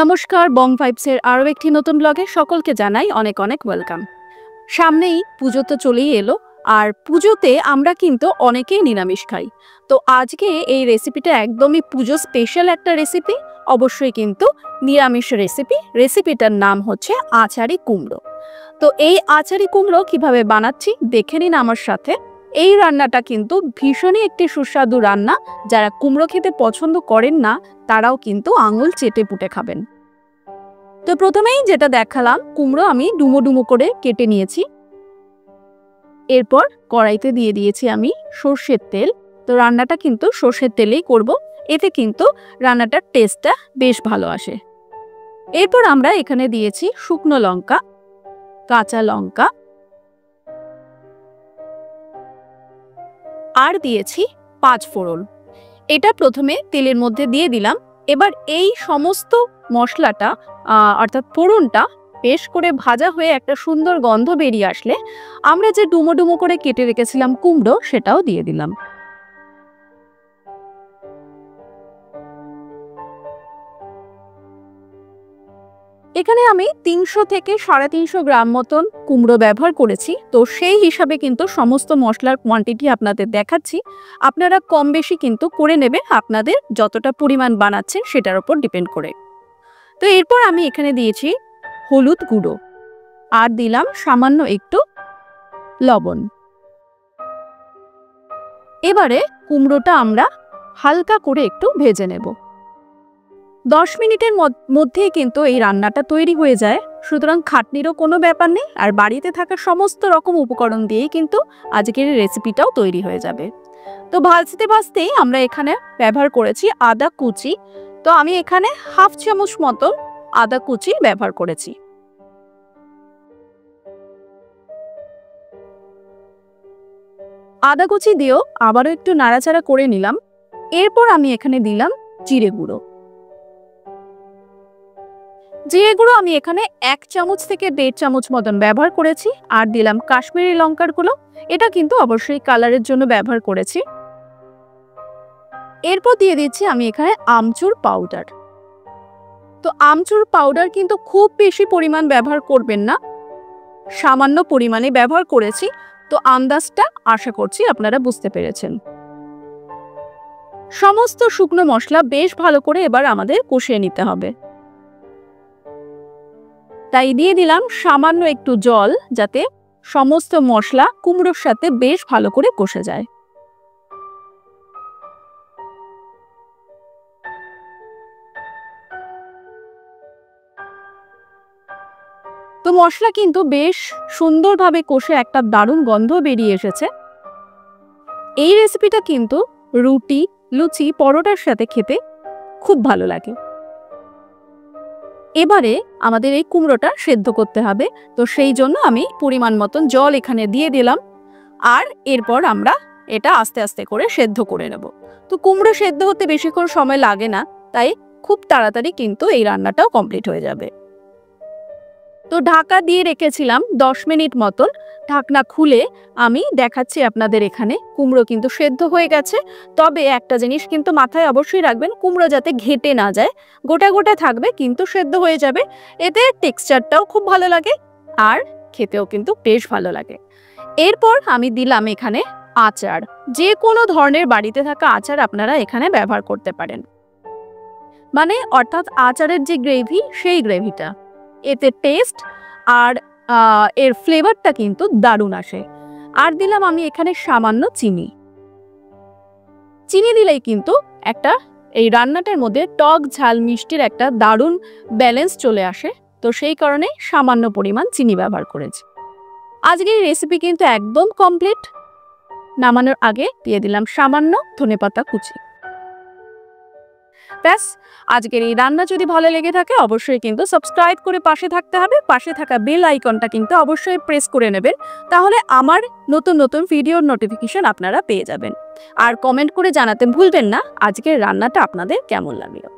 নমস্কার, বং ভাইবসের আরও একটি নতুন ব্লগে সকলকে জানাই অনেক অনেক ওয়েলকাম। সামনেই পুজো তো চলেই এলো, আর পুজোতে আমরা কিন্তু অনেকেই নিরামিষ খাই। তো আজকে এই রেসিপিটা একদমই পুজো স্পেশাল একটা রেসিপি, অবশ্যই কিন্তু নিরামিষ রেসিপিটার নাম হচ্ছে আচারি কুমড়ো। তো এই আচারি কুমড়ো কিভাবে বানাচ্ছি দেখে নিন আমার সাথে। এই রান্নাটা কিন্তু ভীষণই একটি সুস্বাদু রান্না, যারা কুমড়ো খেতে পছন্দ করেন না তারাও কিন্তু আঙুল চেটে পুটে খাবেন। তো প্রথমেই যেটা দেখালাম, কুমড়ো আমি ডুমো ডুমো করে কেটে নিয়েছি। এরপর কড়াইতে দিয়ে দিয়েছি আমি সর্ষের তেল। তো রান্নাটা কিন্তু সর্ষের তেলেই করব, এতে কিন্তু রান্নাটার টেস্টটা বেশ ভালো আসে। এরপর আমরা এখানে দিয়েছি শুকনো লঙ্কা, কাঁচা লঙ্কা, আর দিয়েছি 5 ফোড়ন। এটা প্রথমে তেলের মধ্যে দিয়ে দিলাম। এবার এই সমস্ত মশলাটা অর্থাৎ ফোড়নটা বেশ করে ভাজা হয়ে একটা সুন্দর গন্ধ বেরিয়ে আসলে আমরা যে ডুমো ডুমো করে কেটে রেখেছিলাম কুমড়ো, সেটাও দিয়ে দিলাম। এখানে আমি 300 থেকে 350 গ্রাম মতন কুমড়ো ব্যবহার করেছি। তো সেই হিসাবে কিন্তু সমস্ত মশলার কোয়ান্টিটি আপনাদের দেখাচ্ছি। আপনারা কম বেশি কিন্তু করে নেবেন, আপনাদের যতটা পরিমাণ বানাচ্ছেন সেটার উপর ডিপেন্ড করে। তো এরপর আমি এখানে দিয়েছি হলুদ গুঁড়ো, আর দিলাম সামান্য একটু লবণ। এবারে কুমড়োটা আমরা হালকা করে একটু ভেজে নেব। 10 মিনিটের মধ্যেই কিন্তু এই রান্নাটা তৈরি হয়ে যায়, সুতরাং খাটনিরও কোনো ব্যাপার নেই। আর বাড়িতে থাকা সমস্ত রকম উপকরণ দিয়েই কিন্তু আজকের রেসিপিটাও তৈরি হয়ে যাবে। তো ভাজতে ভাজতেই আমরা এখানে ব্যবহার করেছি আদা কুচি। তো আমি এখানে হাফ চামচ মতো আদা কুচি ব্যবহার করেছি। আদা কুচি দিয়েও আবারও একটু নাড়াচাড়া করে নিলাম। এরপর আমি এখানে দিলাম জিরে গুঁড়ো। জিরে গুঁড়ো আমি এখানে 1 চামচ থেকে 1.5 চামচ মতন ব্যবহার করেছি। আর দিলাম কাশ্মীরি লঙ্কার গুঁড়ো, এটা কিন্তু অবশ্যই কালারের জন্য ব্যবহার করেছি। এরপর দিয়ে দিচ্ছি আমি এখানে আমচুর পাউডার। তো আমচুর পাউডার কিন্তু খুব বেশি পরিমাণ ব্যবহার করবেন না, সামান্য পরিমাণে ব্যবহার করেছি। তো আন্দাজটা আশা করছি আপনারা বুঝতে পেরেছেন। সমস্ত শুকনো মশলা বেশ ভালো করে এবার আমাদের কষিয়ে নিতে হবে। তাই দিয়ে দিলাম সামান্য একটু জল, যাতে সমস্ত মশলা কুমড়োর সাথে বেশ ভালো করে কষে যায়। তো মশলা কিন্তু বেশ সুন্দরভাবে কষে একটা দারুণ গন্ধ বেরিয়ে এসেছে। এই রেসিপিটা কিন্তু রুটি, লুচি, পরোটার সাথে খেতে খুব ভালো লাগে। এবারে আমাদের এই কুমড়োটা সেদ্ধ করতে হবে। তো সেই জন্য আমি পরিমাণ মতন জল এখানে দিয়ে দিলাম। আর এরপর আমরা এটা আস্তে আস্তে করে সেদ্ধ করে নেব। তো কুমড়ো সেদ্ধ হতে বেশিক্ষণ সময় লাগে না, তাই খুব তাড়াতাড়ি কিন্তু এই রান্নাটাও কমপ্লিট হয়ে যাবে। তো ঢাকা দিয়ে রেখেছিলাম 10 মিনিট মতন। ঢাকনা খুলে আমি দেখাচ্ছি আপনাদের, এখানে কুমড়ো কিন্তু সেদ্ধ হয়ে গেছে। তবে একটা জিনিস কিন্তু মাথায় অবশ্যই রাখবেন, কুমড়ো যাতে ঘেটে না যায়, গোটা গোটা থাকবে কিন্তু সেদ্ধ হয়ে যাবে। এতে টেক্সচারটাও খুব ভালো লাগে আর খেতেও কিন্তু বেশ ভালো লাগে। এরপর আমি দিলাম এখানে আচার। যে কোনো ধরনের বাড়িতে থাকা আচার আপনারা এখানে ব্যবহার করতে পারেন, মানে অর্থাৎ আচারের যে গ্রেভি, সেই গ্রেভিটা। এতে টেস্ট আর এর ফ্লেভারটা কিন্তু দারুণ আসে। আর দিলাম আমি এখানে সামান্য চিনি। চিনি দিলেই কিন্তু একটা এই রান্নাটার মধ্যে টক ঝাল মিষ্টির একটা দারুণ ব্যালেন্স চলে আসে। তো সেই কারণে সামান্য পরিমাণ চিনি ব্যবহার করেছি। আজকের রেসিপি কিন্তু একদম কমপ্লিট। নামানোর আগে দিয়ে দিলাম সামান্য ধনেপাতা কুচি। ব্যাস, আজকের এই রান্না যদি ভালো লেগে থাকে অবশ্যই কিন্তু সাবস্ক্রাইব করে পাশে থাকতে হবে। পাশে থাকা বেল আইকনটা কিন্তু অবশ্যই প্রেস করে নেবেন, তাহলে আমার নতুন নতুন ভিডিওর নোটিফিকেশন আপনারা পেয়ে যাবেন। আর কমেন্ট করে জানাতে ভুলবেন না আজকের রান্নাটা আপনাদের কেমন লাগলো।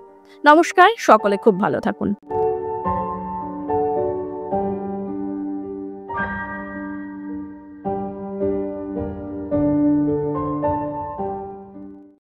নমস্কার, সকলে খুব ভালো থাকুন।